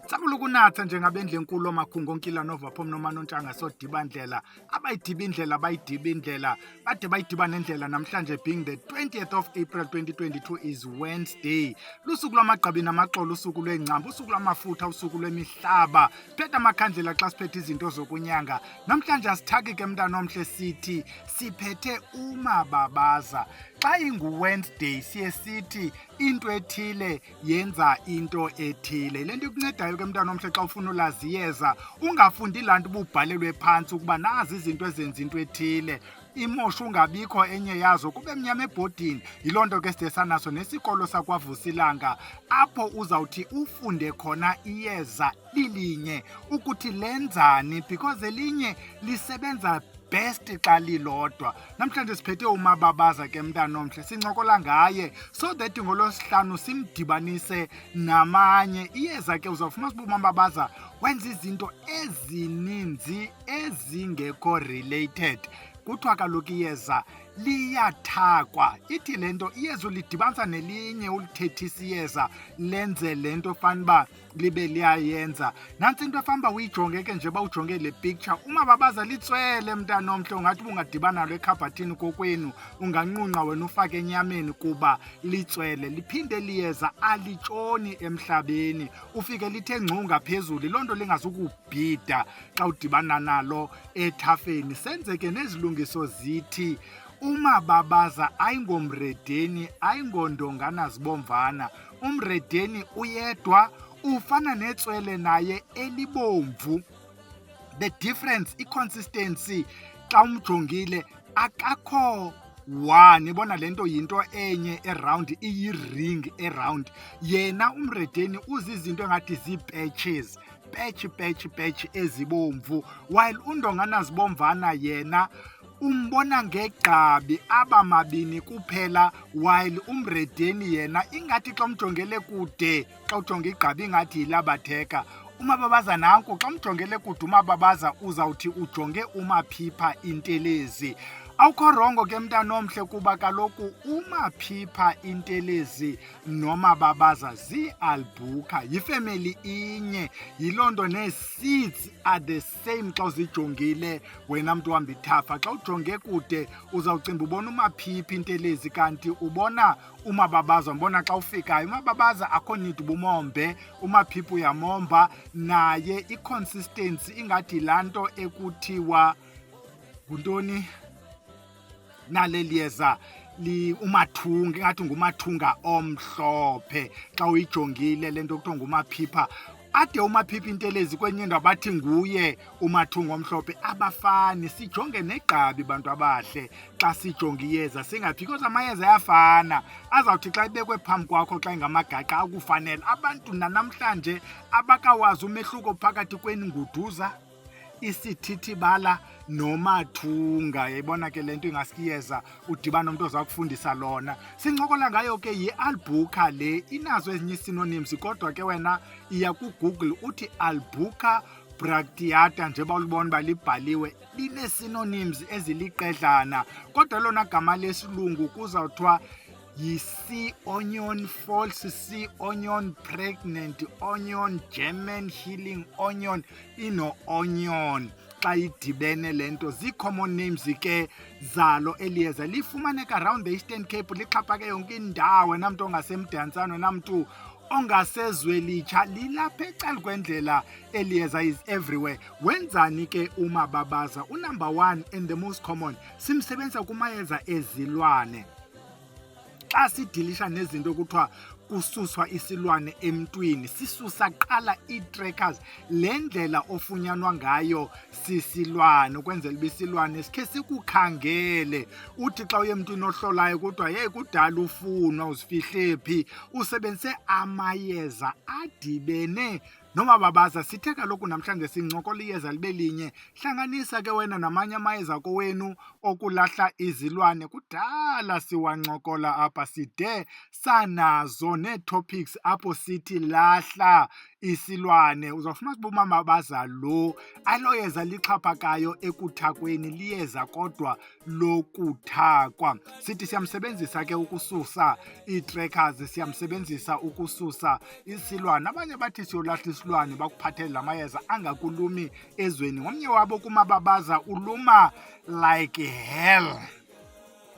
Sakulukunatha njengabendle enkulu omakhungu onkila nova pho noma nontshanga sodiba indlela abayidiba indlela bayidiba indlela bade bayidiba nendlela namhlanje being the 20th of April 2022 is Wednesday. Lusuku lwamagqabi namaxolo, usuku lwengcambu, usuku lwamafutha, usuku lwemihlaba. Siphethe amakhandlela xa siphethe izinto zokunyanga. Namhlanje asithaki ke mntana omhle sithi siphethe uMababaza. Xa ingu-Wednesday siye sithi into ethile yenza into ethile. Le nto ikuncedayo ke mntana omhle xa ufuna ulazi iyeza, ungafundi laa nto ububhalelwe phantsi ukuba nazi izinto ezenza into ethile. Imosha ungabikho enye yazo kube mnyama ebhodini. Yiloo nto ke side sanaso nesikolo sakwaVusilanga apho uzawuthi ufunde khona iyeza lilinye ukuthi lenzani, because elinye lisebenza best xa lilodwa. Namhlanje siphethe uMababaza ke mntana omhle, sincokola ngaye so that ngolosihlanu simdibanise namanye. Iyeza ke uzawufumana uba uMababaza wenza izinto ezininzi ezingekho related. Kuthiwa kaloku iyeza liyathakwa. Ithi le nto iyeza ulidibanisa nelinye ulithethisa iyeza lenze le nto fanuba libe liyayenza. Nantsi into efanuba uyijonge ke nje ujonge le picture. uMababaza litswele mntana omhle, ungathi ungadibana nalo ekhabhathini kokwenu, unganqunqa wena ufake enyameni kuba litswele. Liphinde liyeza alitshoni emhlabeni, ufike lithe ngcu ngaphezulu. Loo nto lingazukubhida xa udibana nalo ethafeni. Senze ke nezilungiso zithi uMababaza ayingomredeni, ayingondongana zibomvana. Umredeni uyedwa, ufana netswele naye elibomvu. The difference, i-consistency xa umjongile akakho one. Ibona le nto yinto enye eround, iyi-ring eround. Yena umredeni uzizinto engathi zii-patches, patch ezibomvu, while undongana zibomvana yena umbona ngegqabi abamabini kuphela, while umredeni yena ingathi xa umjongele kude, xa ujonge igqabi ingathi yilabatheka. uMababaza nanku xa umjongele kude uMababaza uzawuthi ujonge uMaphipha Intelezi. Awukho rongo ke mntana omhle kuba kaloku uMaphipha Intelezi noMababaza zii-albucas, yifemeli inye. Yiloo nto nee-seeds are the same xa uzijongile wena mntu wahamba ithafa. Xa ujonge kude uzawucinga ubona uMaphipha Intelezi kanti ubona uMababaza, umbona xa ufikayo. uMababaza akho need ubumombe, uMaphipha uyamomba naye. I-consistency ingathi laa nto ekuthiwa nguntoni naleli yeza umathunga, ingathi ngumathunga omhlophe xa uyijongile le nto kuthiwa nguMaphipha. Ade uMaphipha Intelezi kwenye indawo bathi nguye umathunga omhlophe. Abafani, sijonge negqabi bantu abahle xa sijonge iyeza, singaphi, because amayeza ayafana. Azawuthi xa ibekwe phambi kwakho xa ingamagaqa akufanele. Abantu nanamhlanje abakawazi umehluko phakathi kweninguduza, isithithibala nomathunga. Yayibona ke le nto ingasikiyeza udibana nomntu oza kufundisa lona. Sincokola ngayo ke yi-albuca le, inazo ezinye i-synonyms kodwa ke wena iya kuGoogle uthi albuca bracteata, njeba ulibona uba libhaliwe line-synonyms eziliqedlana. Kodwa lona gama lesilungu kuzawuthiwa yi-sea onion, false sea onion, pregnant onion, German healing onion, ino-onion. Xa idibene le nto zii-common names ke zalo eliyeza. Lifumaneka around the Eastern Cape, lixhaphake yonke indawo. Wena mntu ongasemdantsane, wena mntu ongasezwelitsha, lilapha ecala kwendlela eliyeza, is everywhere. Wenzani ke uMababaza? Unumber one and the most common, simsebenzisa kumayeza ezilwane. Xa sidilisha nezinto kuthiwa kususwa isilwane emntwini, sisusa qala ii-trackers, le ndlela ofunyanwa ngayo sisilwane, ukwenzela uba isilwane sikhe sikukhangele. Uthi xa uye emntwini ohlolayo kuthiwa yeyi kudala ufunwa, uzifihle phi, usebenzise amayeza adibene noMababaza. Sithe kaloku namhlanje sincokola iyeza libe linye. Hlanganisa ke wena namanye amayeza kowenu okulahla izilwane. Kudala siwancokola apha, side sanazo nee-topics apho sithi lahla isilwane. Uzawufumana uba uMababaza lo alo yeza lixhaphakayo ekuthakweni, liyeza kodwa lokuthakwa. Sithi siyamsebenzisa ke ukususa ii-trackers, siyamsebenzisa ukususa isilwane. Abanye bathi siyolahla isilwane besilwane bakuphathele la mayeza angakulumi ezweni. Omnye wabo kuMababaza uluma like hell.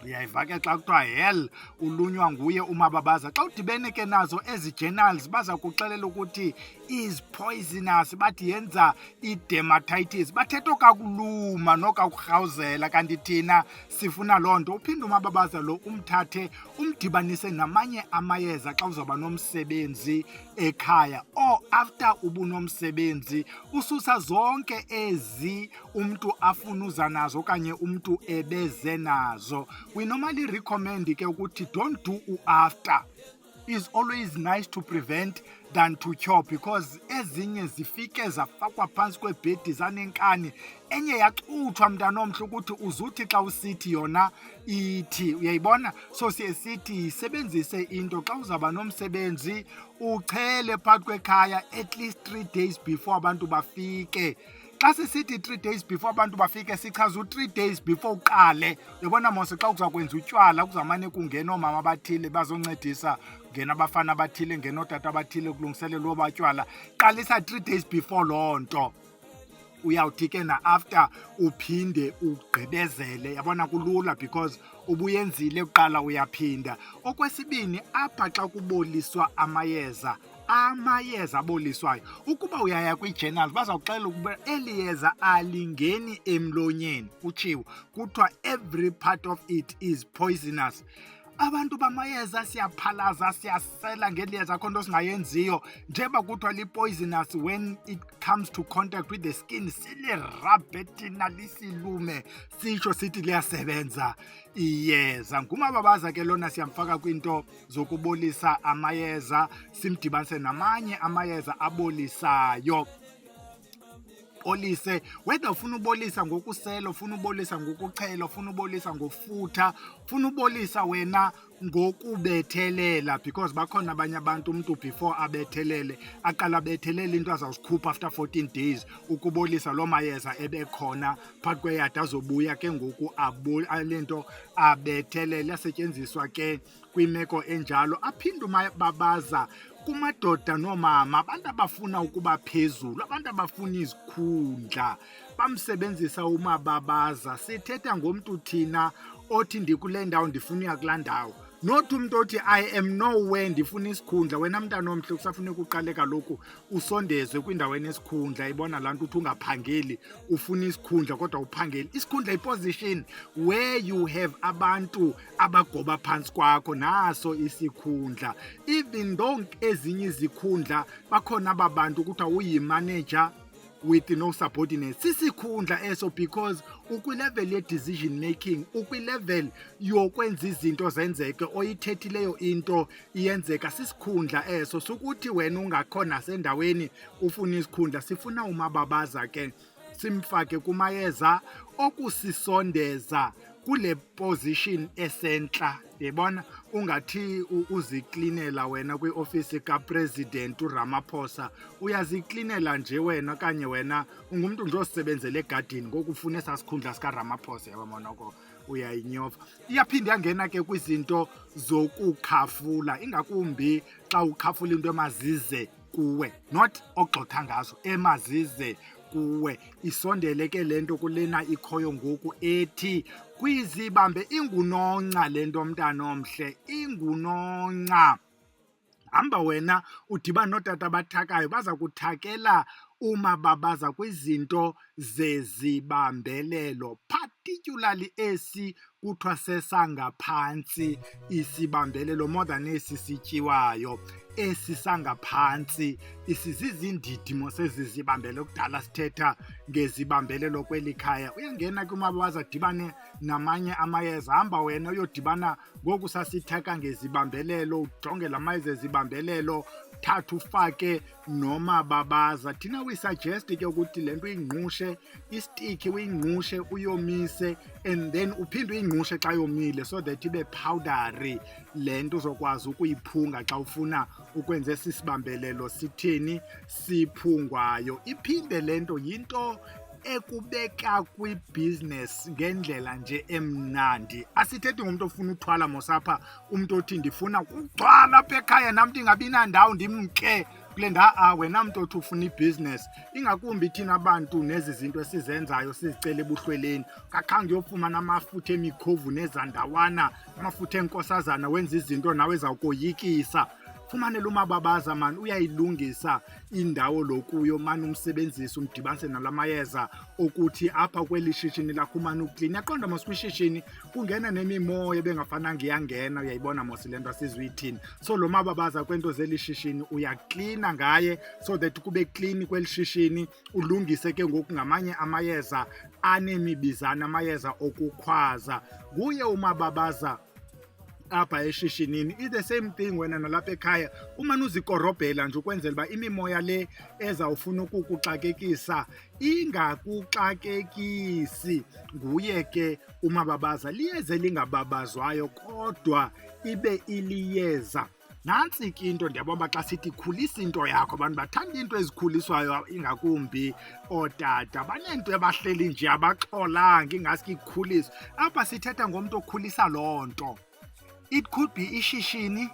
Uyayiva ke xa kuthiwa hell ulunywa nguye uMababaza. Xa udibene ke nazo ezi journals baza kuxelela ukuthi is poisonous, bathi yenza i-dermatitis, bathetha okakuluma nokakurhawuzela, kanti thina sifuna loo nto. Uphinde uMababaza lo umthathe umdibanise namanye amayeza xa uzawuba nomsebenzi ekhaya, or after ubunomsebenzi ususa zonke ezi umntu afuna uza nazo okanye umntu ebeze nazo. We normally recommend ke ukuthi don't do after. It's always nice to prevent than to cure, because ezinye zifike zafakwa phantsi kwebhedi zanenkani, enye yaxuthwa mntana omhle ukuthi uzuthi xa usithi yona ithi, uyayibona? So siye sithi yisebenzise into xa uzawuba nomsebenzi uchele phakathi kwekhaya at least 3 days before abantu bafike. Xa sisithi 3 days before abantu bafike sichaza u-3 days before uqale. Uyabona mose xa kuza kwenza utywala kuzamane kungena oomama abathile bazoncedisa, ngena abafana abathile, ngena ootata abathile kulungiselelwa obatywala. Qalisa 3 days before loo nto. Uyawuthi ke na after uphinde ugqibezele. Yabona kulula because ubuyenzile uqala uyaphinda. Okwesibini, apha xa kuboliswa amayeza aboliswayo, ukuba uyaya kwi-journal bazawuxelela ukuba eli yeza alingeni emlonyeni, kutshiwo kuthiwa every part of it is poisonous. Abantu bamayeza siyaphalaza, siyasela ngeli yeza, akho nto singayenziyo. Njeba kuthiwa li-poisonous, when it comes to contact with the skin silirabhe thina lisilume, sitsho sithi liyasebenza iyeza. NguMababaza ke lona siyamfaka kwinto zokubolisa amayeza, simdibanise namanye amayeza abolisayo. Olise whether ufuna ubolisa ngokusela, ufuna ubolisa ngokuchela, ufuna ubolisa ngofutha, ufuna ubolisa wena ngokubethelela, because bakhona abanye abantu umntu before abethelele aqala abethelele into azawusikhupha after 14 days ukubolisa loo mayeza ebekhona phakathi kweyadi, azobuya ke ngoku le nto abethelele. Asetyenziswa ke kwimeko enjalo. Aphinde uMababaza kumadoda noomama, abantu abafuna ukuba phezulu, abantu abafuna izikhundla, bamsebenzisa uMababaza. Sithetha ngomntu thina othi ndikule ndawo ndifuna uya kulaa ndawo, not umntu othi I am nowhere ndifuna isikhundla. Wena mntana omhle kusafuneka uqale kaloku usondezwe kwindawo enesikhundla. Ibona laa nto uthi ungaphangeli ufuna isikhundla kodwa uphangeli. Isikhundla yiposition where you have abantu abagoba phantsi kwakho, naso isikhundla. Even though ezinye izikhundla bakhona aba bantu kuthiwa uyimanager with no subordinates, sisikhundla eso, because ukwilevel ye-decision making, ukwilevel yokwenza izinto zenzeke, oyithethileyo into iyenzeka, sisikhundla eso. Sukuthi wena ungakhona sendaweni ufuna isikhundla. Sifuna uMababaza ke simfake kumayeza okusisondeza kule position esentla. Yebona, ungathi uziklinela wena kwiofisi kaPresident uRamaphosa, uyaziklinela nje wena, kanye wena ungumntu nje osebenzela egadini ngoku ufuna esasikhundla sikaRamaphosa. Yabona oko uyayinyova. Iyaphinda yangena ke kwizinto zokukhafula, ingakumbi xa ukhafula into emazize kuwe, not ogxotha ngazo, emazize kuwe. Isondele ke le nto kulena ikhoyo ngoku ethi kwizibambe. Ingunonca le nto mntana omhle, ingunonca. Hamba wena udibane nootata abathakayo, baza kuthakela uMababaza kwizinto zezibambelelo, particularly esi kuthiwa sesangaphantsi isibambelelo, more than esi sityiwayo. Esi sangaphantsi isizizindidimo sezizibambelelo. Kudala sithetha ngezibambelelo kweli khaya. Uyangena kuMababaza dibane namanye amayeza. Hamba wena uyodibana ngoku sasithaka ngezibambelelo, ujonge la mayeza ezibambelelo, thatha ufake noMababaza. Thina we suggest ke ukuthi le nto uyingqushe, istiki uyingqushe, uyomise, and then uphinde uyingqushe xa yomile, so that ibe powdery le nto uzokwazi ukuyiphunga xa ufuna ukwenza esi sibambelelo sithini siphungwayo. Iphinde le nto yinto ekubeka kwibhizinesi ngendlela nje emnandi. Asithethi ngomntu ofuna uthwala mosapha, umntu othi ndifuna ukugcwala apha ekhaya nam ndingabi nandawo ndimke. kulenda wena muntu othi ufuna ibhizinesi ingakumbi thina abantu nezi zinto esizenzayo sizicela ebuhlweleni kakhange uyofumana amafutha emikhovu nezandawana amafutha enkosazana wenza izinto nawe zawukoyikisa. Fumanele uMababaza man uyayilungisa indawo lokuyo man umsebenzisi umdibanise nalamayeza okuthi apha kweli shishini lakho man uklini. Yaqonda mos kwishishini kungena nemimoya bengafananga iyangena uyayibona mos le nto asizuyithini. So lo Mababaza kwento zeli shishini uyaklina ngaye so that kube clean kweli shishini ulungise ke ngoku ngamanye amayeza anemibizana amayeza okukhwaza. Nguye uMababaza apha eshishinini. It's the same thing wena nalapha ekhaya umane uzikorobhela nje ukwenzela uba imimoya le ezawufuna ukukuxakekisa ingakuxakekisi. Nguye ke uMababaza liyeza elingababazwayo kodwa ibe iliyeza. Nantsi ke into ndiyabona xa sithi khulisa into yakho abantu bathanda into ezikhuliswayo ingakumbi ootata banento abahleli nje abaxolanga ingaske ikhulisa. Apha sithetha ngomntu okhulisa loo nto. It could be ishishini,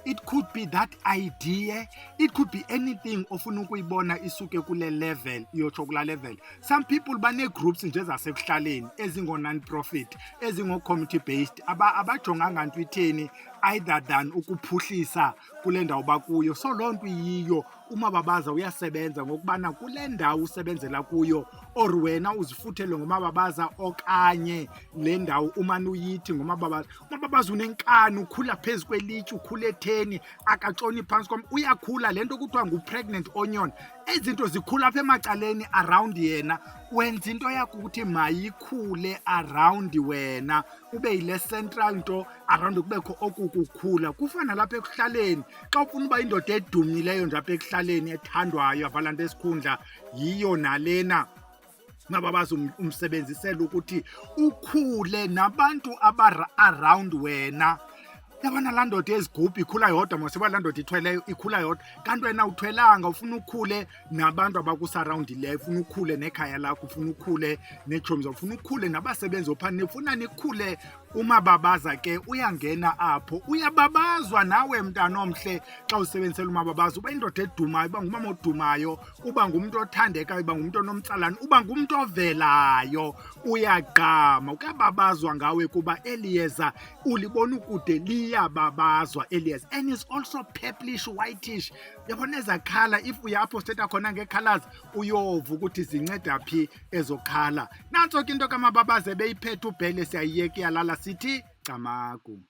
it could be that idea, it could be anything ofuna ukuyibona isuke kule level iyotsho kula level. Some people banee-groups nje zasekuhlaleni ezingo-non-profit ezingo-community based abajonganga nto itheni either than ukuphuhlisa kule ndawo bakuyo. So loo nto iyiyo uMababaza uyasebenza ngokubana kule ndawo usebenzela kuyo or wena uzifuthelwe nguMababaza okanye le ndawo umane uyithi nguMababaza. uMababaza unenkani ukhula phezu kwelitshi ukhula etheni akatshoni phantsi kwam uyakhula le nto kuthiwa ngu-pregnant onion. Ezi zinto zikhula apha emacaleni around yena. Wenza into yakho ukuthi mayikhule around wena ube yile central nto around kubekho okukukhula. Kufana lapha ekuhlaleni xa ufuna uba indoda edumileyo nje apha ekuhlaleni ethandwayo avala nto esikhundla yiyo nalena Mababaza umsebenzisela ukuthi ukhule nabantu around wena. Yabona laa ndoda ezigubhu ikhula yodwa mosiba laa ndoda ithweleyo ikhula yodwa kanti wena uthwelanga ufuna ukhule nabantu abakusarawundileyo ufuna ukhule nekhaya lakho ufuna ukhule neetshomi zakho ufuna ukhule nabasebenzi ophane ufuna nikhule. uMababaza ke uyangena apho uyababazwa nawe mntana omhle xa usebenzisela uMababaza uba indoda edumayo uba ngumama odumayo uba ngumntu othandekayo uba ngumntu onomtsalane uba ngumntu ovelayo uyagqama ukuyababazwa ngawe kuba eli yeza ulibona ukude liyababazwa eli yeza and is also purplish whitish. Yabona ezakhala if uyapho sithetha khona ngee-colours uyova ukuthi zinceda phi ezo khala. Nantso ke into kaMababaza beyiphethe ubhele siyayiyeka iyalala sithi camagu.